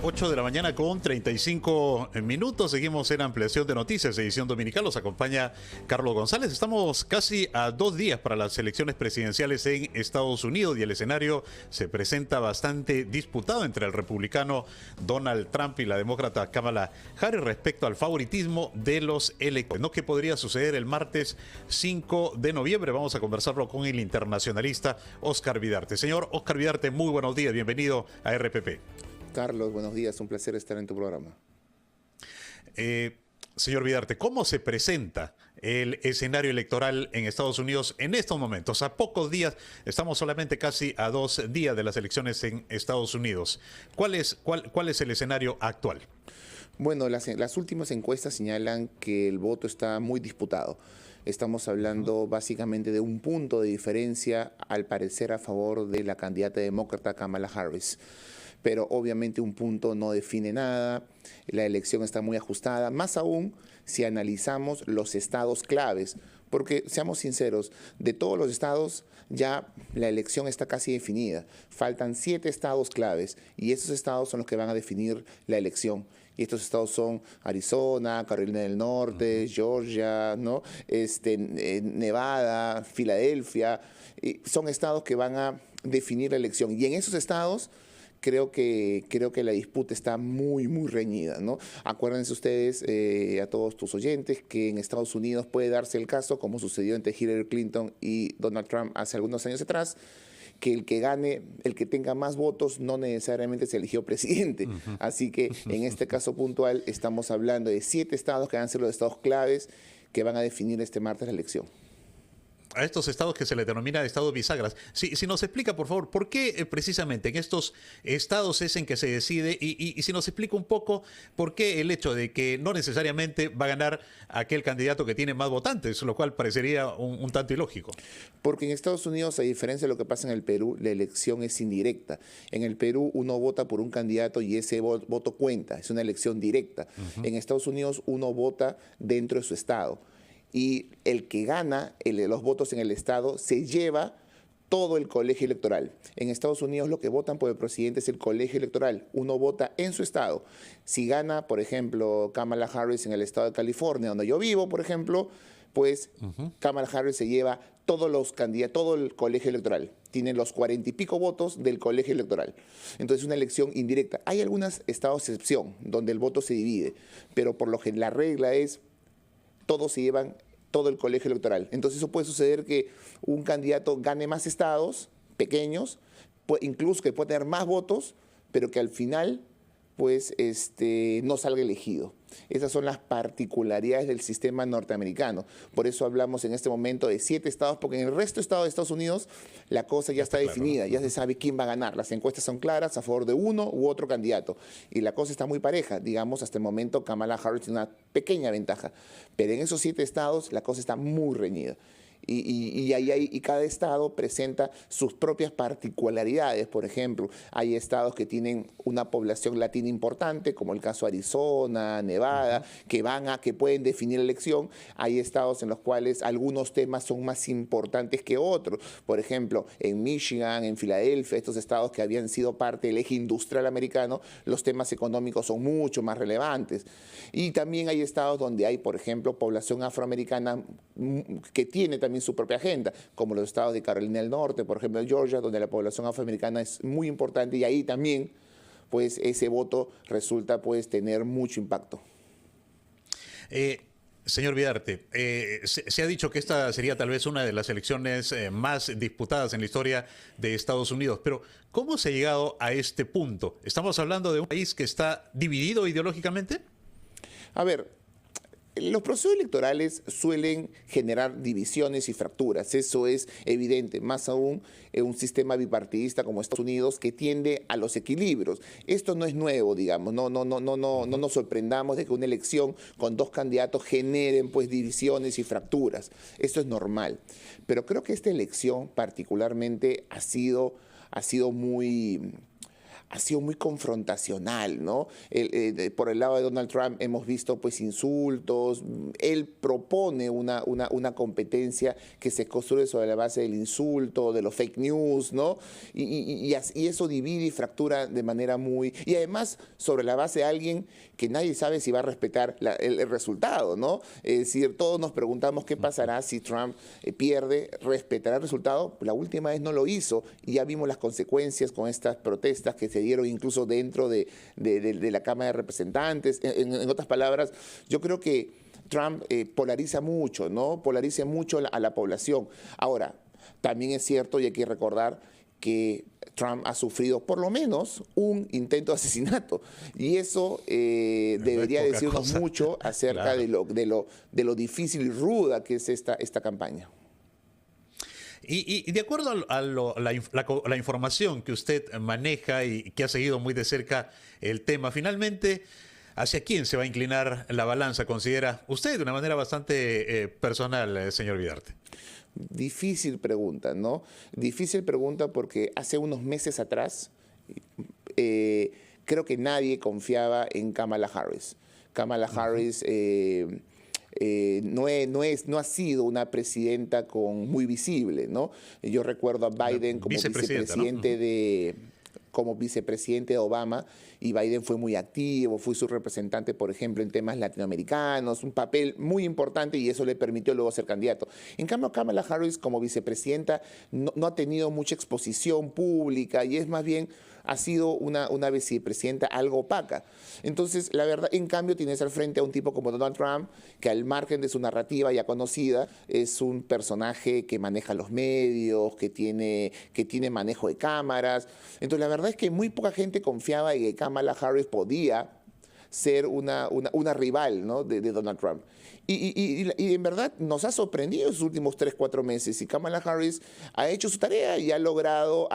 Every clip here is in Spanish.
8 de la mañana con 35 minutos. Seguimos en Ampliación de Noticias, edición dominical. Los acompaña Carlos González. Estamos casi a 2 días para las elecciones presidenciales en Estados Unidos y el escenario se presenta bastante disputado entre el republicano Donald Trump y la demócrata Kamala Harris respecto al favoritismo de los electores. ¿No? ¿Qué podría suceder el martes 5 de noviembre? Vamos a conversarlo con el internacionalista Oscar Vidarte. Señor Oscar Vidarte, muy buenos días. Bienvenido a RPP. Carlos, buenos días, un placer estar en tu programa. Señor Vidarte, ¿cómo se presenta el escenario electoral en Estados Unidos en estos momentos? A pocos días, estamos solamente casi a 2 días de las elecciones en Estados Unidos. ¿Cuál es el escenario actual? Bueno, las últimas encuestas señalan que el voto está muy disputado. Estamos hablando básicamente de un punto de diferencia, al parecer, a favor de la candidata demócrata Kamala Harris. Pero obviamente un punto no define nada, la elección está muy ajustada, más aún si analizamos los estados claves, porque seamos sinceros, de todos los estados ya la elección está casi definida, faltan 7 estados claves y esos estados son los que van a definir la elección. Y estos estados son Arizona, Carolina del Norte, Georgia, ¿no? Nevada, Filadelfia, son estados que van a definir la elección. Y en esos estados creo que la disputa está muy reñida, ¿no? Acuérdense ustedes, a todos tus oyentes, que en Estados Unidos puede darse el caso, como sucedió entre Hillary Clinton y Donald Trump hace algunos años atrás, que el que gane, el que tenga más votos, no necesariamente se eligió presidente. Así que en este caso puntual estamos hablando de 7 estados que van a ser los estados claves que van a definir este martes la elección. A estos estados que se les denomina estados bisagras. Si nos explica, por favor, ¿por qué precisamente en estos estados es en que se decide? Y si nos explica un poco por qué el hecho de que no necesariamente va a ganar aquel candidato que tiene más votantes, lo cual parecería un tanto ilógico. Porque en Estados Unidos, a diferencia de lo que pasa en el Perú, la elección es indirecta. En el Perú uno vota por un candidato y ese voto cuenta, es una elección directa. En Estados Unidos uno vota dentro de su estado. Y el que gana los votos en el estado se lleva todo el colegio electoral. En Estados Unidos lo que votan por el presidente es el colegio electoral. Uno vota en su estado. Si gana, por ejemplo, Kamala Harris en el estado de California, donde yo vivo, por ejemplo, pues Kamala Harris se lleva todos los candidatos, todo el colegio electoral. Tienen los 40 y pico votos del colegio electoral. Entonces es una elección indirecta. Hay algunos estados de excepción donde el voto se divide, pero por lo general la regla es todos se llevan todo el colegio electoral. Entonces eso puede suceder que un candidato gane más estados pequeños, incluso que puede tener más votos, pero que al final pues no salga elegido. Esas son las particularidades del sistema norteamericano. Por eso hablamos en este momento de 7 estados, porque en el resto de estados de Estados Unidos la cosa ya está definida, ya se sabe quién va a ganar. Las encuestas son claras a favor de uno u otro candidato. Y la cosa está muy pareja. Digamos, hasta el momento Kamala Harris tiene una pequeña ventaja. Pero en esos 7 estados la cosa está muy reñida. Y cada estado presenta sus propias particularidades. Por ejemplo, hay estados que tienen una población latina importante, como el caso de Arizona, Nevada, que pueden definir la elección. Hay estados en los cuales algunos temas son más importantes que otros. Por ejemplo, en Michigan, en Filadelfia, estos estados que habían sido parte del eje industrial americano, los temas económicos son mucho más relevantes. Y también hay estados donde hay, por ejemplo, población afroamericana que tiene también su propia agenda, como los estados de Carolina del Norte, por ejemplo, Georgia, donde la población afroamericana es muy importante y ahí también, pues, ese voto resulta, pues, tener mucho impacto. Señor Vidarte, se ha dicho que esta sería tal vez una de las elecciones más disputadas en la historia de Estados Unidos, pero ¿cómo se ha llegado a este punto? ¿Estamos hablando de un país que está dividido ideológicamente? A ver, los procesos electorales suelen generar divisiones y fracturas, eso es evidente, más aún en un sistema bipartidista como Estados Unidos que tiende a los equilibrios. Esto no es nuevo, digamos, no nos sorprendamos de que una elección con 2 candidatos generen pues divisiones y fracturas, esto es normal. Pero creo que esta elección particularmente ha sido muy ha sido muy confrontacional, ¿no? Por el lado de Donald Trump hemos visto pues insultos, él propone una competencia que se construye sobre la base del insulto, de los fake news, ¿no? Y eso divide y fractura de manera muy... Y además sobre la base de alguien que nadie sabe si va a respetar el resultado, ¿no? Es decir, todos nos preguntamos qué pasará si Trump pierde, respetará el resultado. La última vez no lo hizo y ya vimos las consecuencias con estas protestas que se dieron incluso dentro de la Cámara de Representantes. En otras palabras, yo creo que Trump polariza mucho, ¿no? Polariza mucho a la población. Ahora, también es cierto y hay que recordar que Trump ha sufrido por lo menos un intento de asesinato y eso debería decirnos mucho acerca claro. de lo difícil y ruda que es esta campaña. Y de acuerdo a la información que usted maneja y que ha seguido muy de cerca el tema, finalmente, ¿hacia quién se va a inclinar la balanza, considera usted, de una manera bastante personal, señor Vidarte? Difícil pregunta, ¿no? Difícil pregunta porque hace unos meses atrás creo que nadie confiaba en Kamala Harris. Kamala Harris no ha sido una presidenta muy visible, ¿no? Yo recuerdo a Biden como vicepresidente, ¿no? Como vicepresidente de Obama, y Biden fue muy activo, fue su representante, por ejemplo, en temas latinoamericanos, un papel muy importante y eso le permitió luego ser candidato. En cambio, Kamala Harris como vicepresidenta no ha tenido mucha exposición pública y es más bien ha sido una vicepresidenta algo opaca. Entonces, la verdad, en cambio, tienes al frente a un tipo como Donald Trump, que al margen de su narrativa ya conocida, es un personaje que maneja los medios, que tiene manejo de cámaras. Entonces, la verdad es que muy poca gente confiaba en que Kamala Harris podía ser una rival, ¿no? de Donald Trump. Y en verdad nos ha sorprendido en sus últimos 3-4 meses y Kamala Harris ha hecho su tarea y ha logrado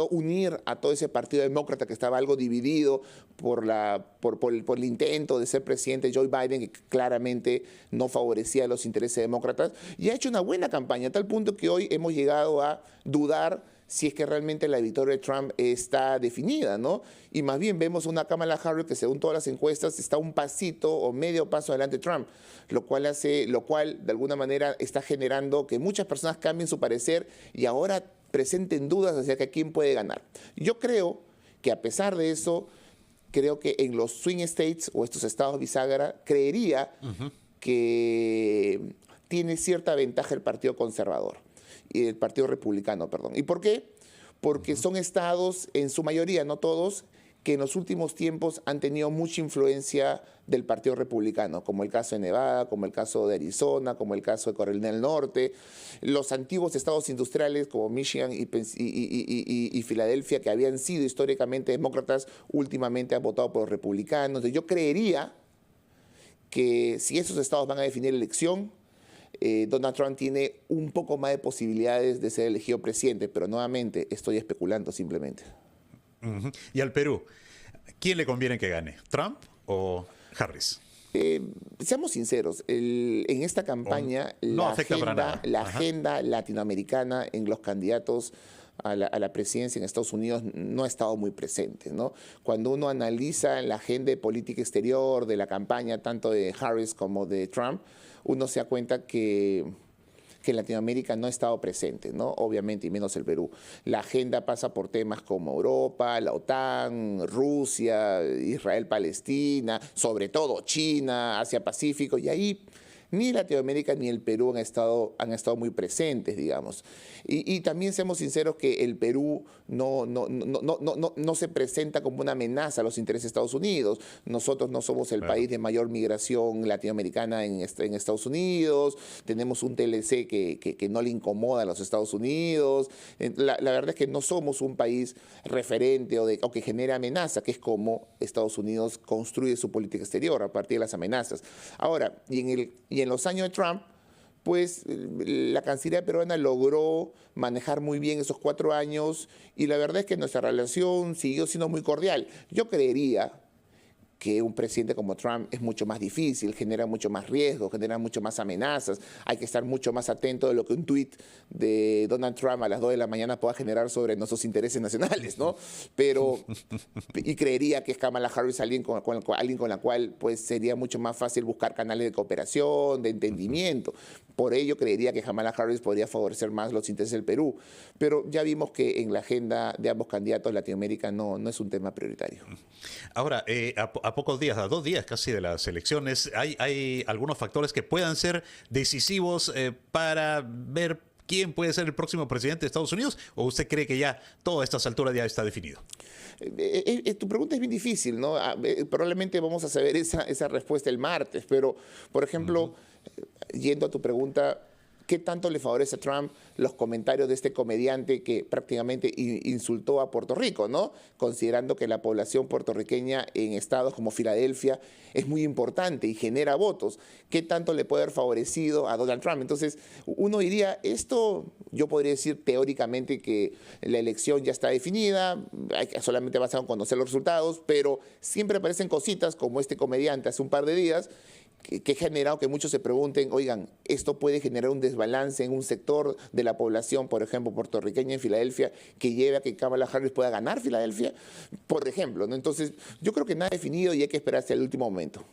unir a todo ese partido demócrata que estaba algo dividido por el intento de ser presidente Joe Biden, que claramente no favorecía los intereses demócratas, y ha hecho una buena campaña, a tal punto que hoy hemos llegado a dudar si es que realmente la victoria de Trump está definida, ¿no? Y más bien vemos una Kamala Harris que según todas las encuestas está un pasito o medio paso adelante de Trump, lo cual de alguna manera está generando que muchas personas cambien su parecer y ahora presenten dudas acerca de quién puede ganar. Yo creo que a pesar de eso, creo que en los swing states o estos estados bisagra, creería que tiene cierta ventaja el Partido Conservador. Y el Partido Republicano, perdón. ¿Y por qué? Porque son estados, en su mayoría, no todos, que en los últimos tiempos han tenido mucha influencia del Partido Republicano, como el caso de Nevada, como el caso de Arizona, como el caso de Carolina del Norte, los antiguos estados industriales como Michigan y Filadelfia, que habían sido históricamente demócratas, últimamente han votado por los republicanos. Entonces, yo creería que si esos estados van a definir la elección, Donald Trump tiene un poco más de posibilidades de ser elegido presidente, pero nuevamente estoy especulando simplemente. Y al Perú, ¿quién le conviene que gane? ¿Trump o Harris? Seamos sinceros, en esta campaña la agenda latinoamericana en los candidatos a la presidencia en Estados Unidos no ha estado muy presente, ¿no? Cuando uno analiza la agenda de política exterior de la campaña tanto de Harris como de Trump, uno se da cuenta que Latinoamérica no ha estado presente, ¿no? Obviamente, y menos el Perú. La agenda pasa por temas como Europa, la OTAN, Rusia, Israel, Palestina, sobre todo China, Asia-Pacífico, y ahí ni Latinoamérica ni el Perú han estado muy presentes, digamos. Y también seamos sinceros que el Perú no se presenta como una amenaza a los intereses de Estados Unidos. Nosotros no somos el país de mayor migración latinoamericana en Estados Unidos, tenemos un TLC que no le incomoda a los Estados Unidos. La verdad es que no somos un país referente o que genera amenaza, que es como Estados Unidos construye su política exterior a partir de las amenazas. Ahora, y en los años de Trump, pues la Cancillería peruana logró manejar muy bien esos 4 años y la verdad es que nuestra relación siguió siendo muy cordial. Yo creería que un presidente como Trump es mucho más difícil, genera mucho más riesgo, genera mucho más amenazas, hay que estar mucho más atento de lo que un tuit de Donald Trump a las 2 de la mañana pueda generar sobre nuestros intereses nacionales, ¿no? Pero, y creería que es Kamala Harris alguien alguien con la cual pues sería mucho más fácil buscar canales de cooperación, de entendimiento. Por ello creería que Kamala Harris podría favorecer más los intereses del Perú. Pero ya vimos que en la agenda de ambos candidatos Latinoamérica no es un tema prioritario. Ahora, a pocos días, a 2 días casi de las elecciones, ¿hay algunos factores que puedan ser decisivos para ver quién puede ser el próximo presidente de Estados Unidos? ¿O usted cree que ya todo a estas alturas ya está definido? Tu pregunta es bien difícil, ¿no? Probablemente vamos a saber esa respuesta el martes, pero, por ejemplo, yendo a tu pregunta, ¿qué tanto le favorece a Trump los comentarios de este comediante que prácticamente insultó a Puerto Rico, ¿no? Considerando que la población puertorriqueña en estados como Filadelfia es muy importante y genera votos? ¿Qué tanto le puede haber favorecido a Donald Trump? Entonces, uno diría, esto, yo podría decir teóricamente que la elección ya está definida, solamente basado en conocer los resultados, pero siempre aparecen cositas como este comediante hace un par de días, que ha generado que muchos se pregunten, oigan, esto puede generar un desbalance en un sector de la población, por ejemplo, puertorriqueña en Filadelfia, que lleve a que Kamala Harris pueda ganar Filadelfia, por ejemplo, ¿no? Entonces, yo creo que nada definido y hay que esperar hasta el último momento.